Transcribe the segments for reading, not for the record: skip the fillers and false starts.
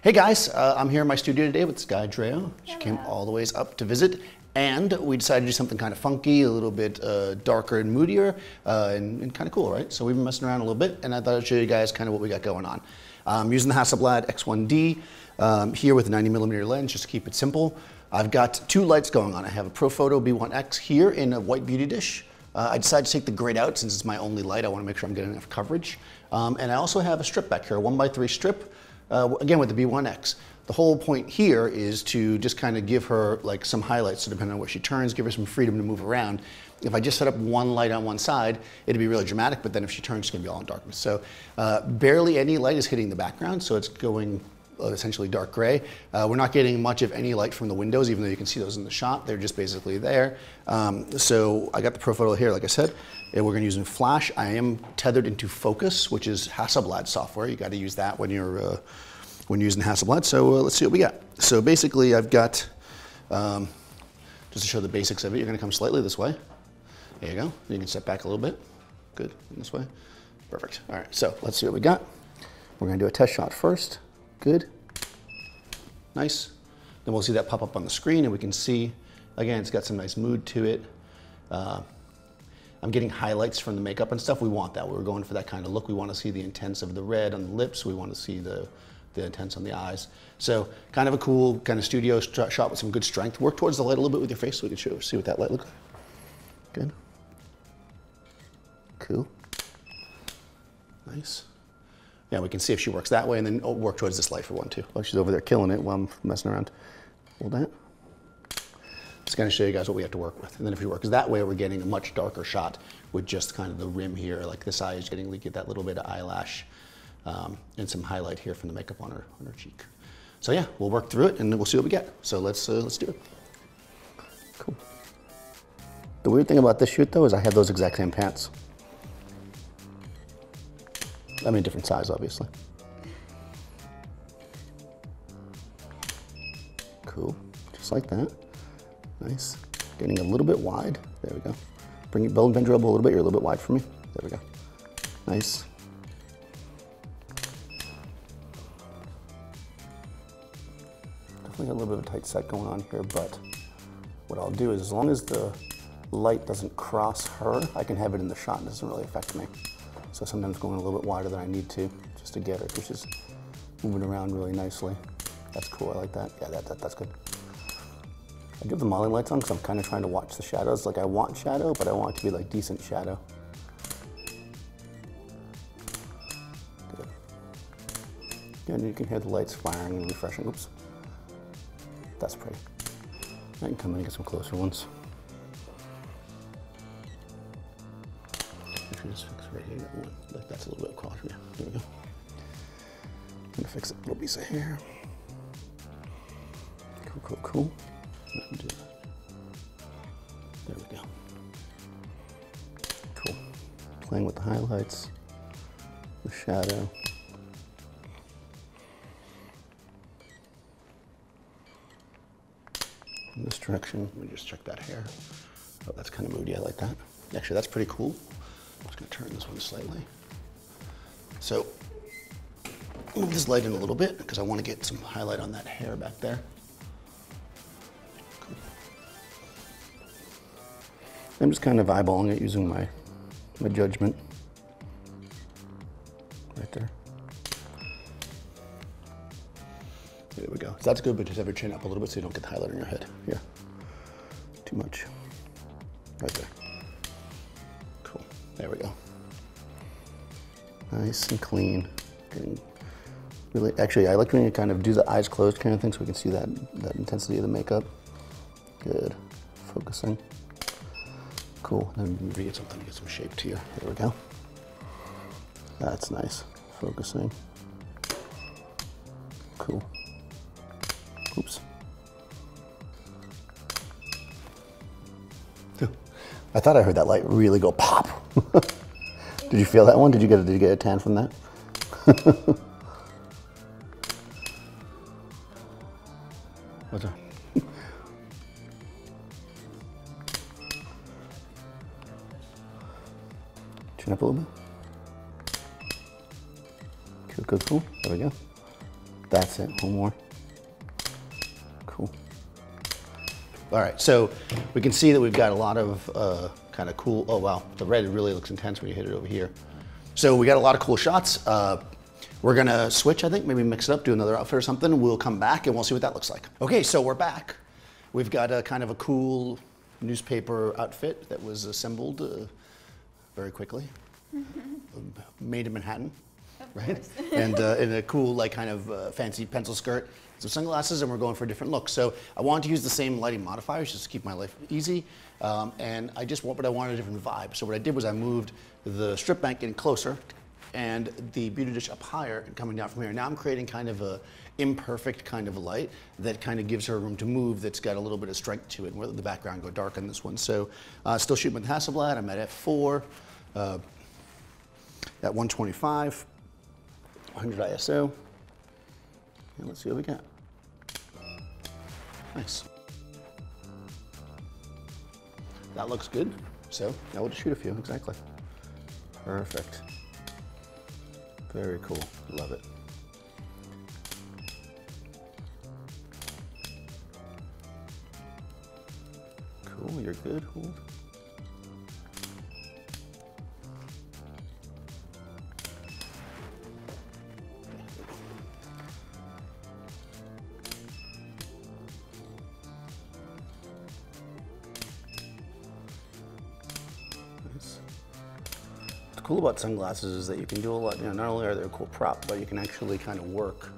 Hey guys, I'm here in my studio today with this guy, Dreo. She came all the ways up to visit, and we decided to do something kind of funky, a little bit darker and moodier, and kind of cool, right? So we've been messing around a little bit, and I thought I'd show you guys kind of what we got going on. I'm using the Hasselblad X1D here with a 90mm lens, just to keep it simple. I've got two lights going on. I have a Profoto B1X here in a white beauty dish. I decided to take the grid out since it's my only light. I want to make sure I'm getting enough coverage. And I also have a strip back here, a 1x3 strip. Again with the B1X. The whole point here is to just kind of give her like some highlights, so depending on where she turns, give her some freedom to move around. If I just set up one light on one side, it'd be really dramatic, but then if she turns, it's gonna be all in darkness. So barely any light is hitting the background, so it's going essentially dark gray. We're not getting much of any light from the windows, even though you can see those in the shot. They're just basically there. So I got the Profoto here, like I said, and we're gonna use in flash. I am tethered into Focus, which is Hasselblad software. You gotta use that when you're using Hasselblad. So let's see what we got. So basically I've got, just to show the basics of it, you're gonna come slightly this way. There you go. You can step back a little bit. Good, this way. Perfect. All right, so let's see what we got. We're gonna do a test shot first. Good, nice. Then we'll see that pop up on the screen and we can see, again, it's got some nice mood to it. I'm getting highlights from the makeup and stuff. We want that. We're going for that kind of look. We want to see the intense of the red on the lips. We want to see the intense on the eyes. So kind of a cool kind of studio shot with some good strength. Work towards the light a little bit with your face so we can see what that light looks like. Good. Cool. Nice. Yeah, we can see if she works that way and then work towards this light for one too. Oh, she's over there killing it while I'm messing around. Hold that. Just gonna show you guys what we have to work with. And then if she works that way, we're getting a much darker shot with just kind of the rim here. Like this eye is getting, get that little bit of eyelash and some highlight here from the makeup on her cheek. So yeah, we'll work through it and we'll see what we get. So let's do it. Cool. The weird thing about this shoot though is I have those exact same pants. I mean, different size, obviously. Cool, just like that. Nice. Getting a little bit wide. There we go. Bring it, bend your elbow a little bit. You're a little bit wide for me. There we go. Nice. Definitely got a little bit of a tight set going on here, but what I'll do is as long as the light doesn't cross her, I can have it in the shot and it doesn't really affect me. So sometimes going a little bit wider than I need to just to get her, because she's moving around really nicely. That's cool, I like that. Yeah, that's good. I do have the modeling lights on because I'm kind of trying to watch the shadows. Like I want shadow, but I want it to be like decent shadow. Good. And you can hear the lights firing and refreshing. Oops. That's pretty. I can come in and get some closer ones. Just fix right here, like that's a little bit across. Yeah, there we go. I'm gonna fix a little piece of hair. Cool, cool, cool. There we go. Cool. Playing with the highlights, the shadow. In this direction, let me just check that hair. Oh, that's kind of moody, I like that. Actually, that's pretty cool. I'm just gonna turn this one slightly. So, move this light in a little bit because I want to get some highlight on that hair back there. Cool. I'm just kind of eyeballing it using my judgment. Right there. There we go. So that's good, but just have your chin up a little bit so you don't get the highlight on your head. Here. Too much. Right there. There we go. Nice and clean. Really, actually, I like when you kind of do the eyes closed kind of thing so we can see that intensity of the makeup. Good. Focusing. Cool. And then maybe get something to get some shape to you. There we go. That's nice. Focusing. Cool. Oops. I thought I heard that light really go pop. Did you feel that one? Did you get a tan from that? What's that? Chin up a little bit. Cool, cool, cool. There we go. That's it, one more. Cool. All right, so we can see that we've got a lot of kind of cool, oh wow, the red really looks intense when you hit it over here. So we got a lot of cool shots. We're gonna switch, I think, maybe mix it up, do another outfit or something. We'll come back and we'll see what that looks like. Okay, so we're back. We've got a kind of a cool newspaper outfit that was assembled very quickly. Made in Manhattan, right? And in a cool, like, kind of fancy pencil skirt, some sunglasses, and we're going for a different look. So I wanted to use the same lighting modifiers just to keep my life easy, and but I wanted a different vibe. So what I did was I moved the strip bank in closer and the beauty dish up higher and coming down from here. Now I'm creating kind of a imperfect kind of a light that kind of gives her room to move, that's got a little bit of strength to it, and let the background go dark on this one. So still shooting with Hasselblad. I'm at f4, at 125, 100 ISO. And let's see what we got. Nice. That looks good. So now we'll just shoot a few, exactly. Perfect. Very cool, love it. Cool, you're good, hold. What's cool about sunglasses is that you can do a lot, you know, not only are they a cool prop, but you can actually kind of work.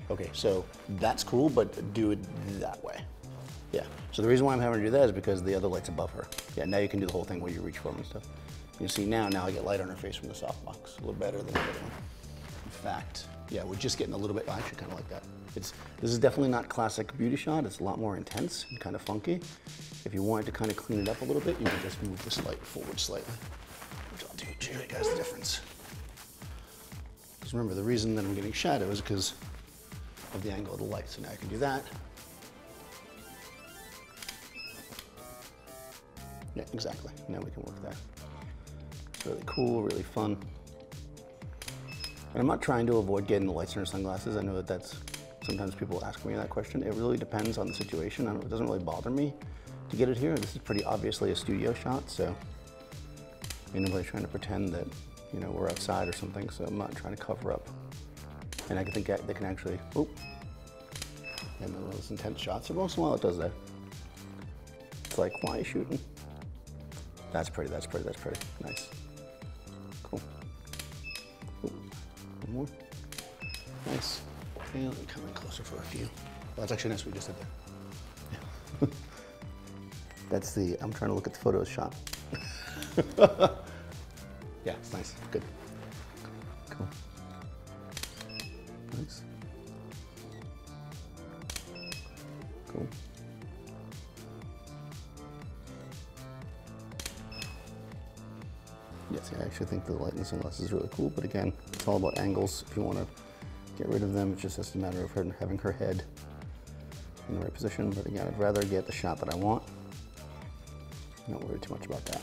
Okay, so that's cool, but do it that way. Yeah, so the reason why I'm having to do that is because the other light's above her. Yeah, now you can do the whole thing where you reach for them and stuff. You see now I get light on her face from the softbox, a little better than the other one. In fact, yeah, we're just getting a little bit, I actually kind of like that. This is definitely not classic beauty shot. It's a lot more intense and kind of funky. If you wanted to kind of clean it up a little bit, you can just move this light forward slightly. Which I'll do, show you guys the difference. Because remember, the reason that I'm getting shadow is because of the angle of the light. So now I can do that. Yeah, exactly. Now we can work that. It's really cool, really fun. And I'm not trying to avoid getting the lights in her sunglasses. I know that sometimes people ask me that question. It really depends on the situation. It doesn't really bother me to get it here. This is pretty obviously a studio shot, so ain't nobody trying to pretend that, you know, we're outside or something, so I'm not trying to cover up. And I think they can actually, and those intense shots, every once in a while it does that. It's like, why are you shooting? That's pretty, that's pretty, that's pretty. Nice. Cool. Ooh, one more. Nice. And let me come in closer for a few. Well, that's actually nice what we just did there. Yeah. That's I'm trying to look at the photos shot. Yeah, it's nice. Good. Cool. Nice. Cool. Yes, I actually think the light in the sunglasses is really cool, but again, it's all about angles. If you want to get rid of them, it's just a matter of having her head in the right position. But again, I'd rather get the shot that I want. Not worry too much about that.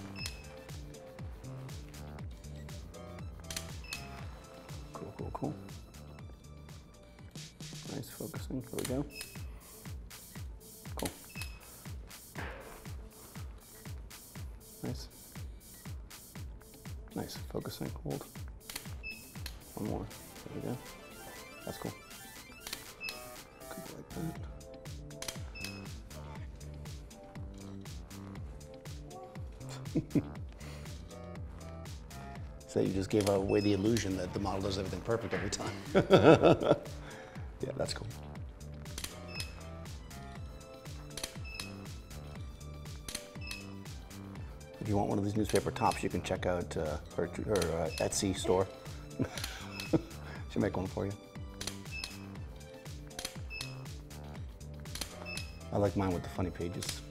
Cool, cool, cool. Nice focusing. Here we go. Cool. Nice. Nice. Focusing. Hold. One more. There we go. That's cool. Could be like that. So you just gave away the illusion that the model does everything perfect every time. Yeah, that's cool. If you want one of these newspaper tops, you can check out her Etsy store. She'll make one for you. I like mine with the funny pages.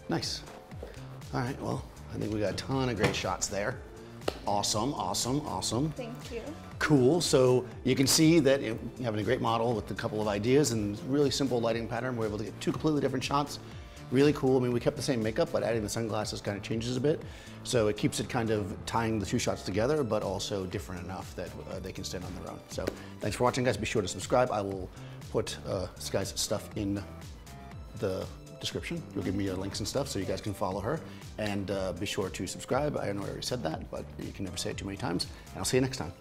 Nice. All right, well, I think we got a ton of great shots there. Awesome, awesome, awesome. Thank you. Cool, so you can see that you're having a great model with a couple of ideas and really simple lighting pattern. We're able to get two completely different shots Really cool. I mean, we kept the same makeup, but adding the sunglasses kind of changes a bit. So it keeps it kind of tying the two shots together, but also different enough that they can stand on their own. So thanks for watching, guys. Be sure to subscribe. I will put Sky's stuff in the description. You'll give me links and stuff so you guys can follow her. And be sure to subscribe. I know I already said that, but you can never say it too many times. And I'll see you next time.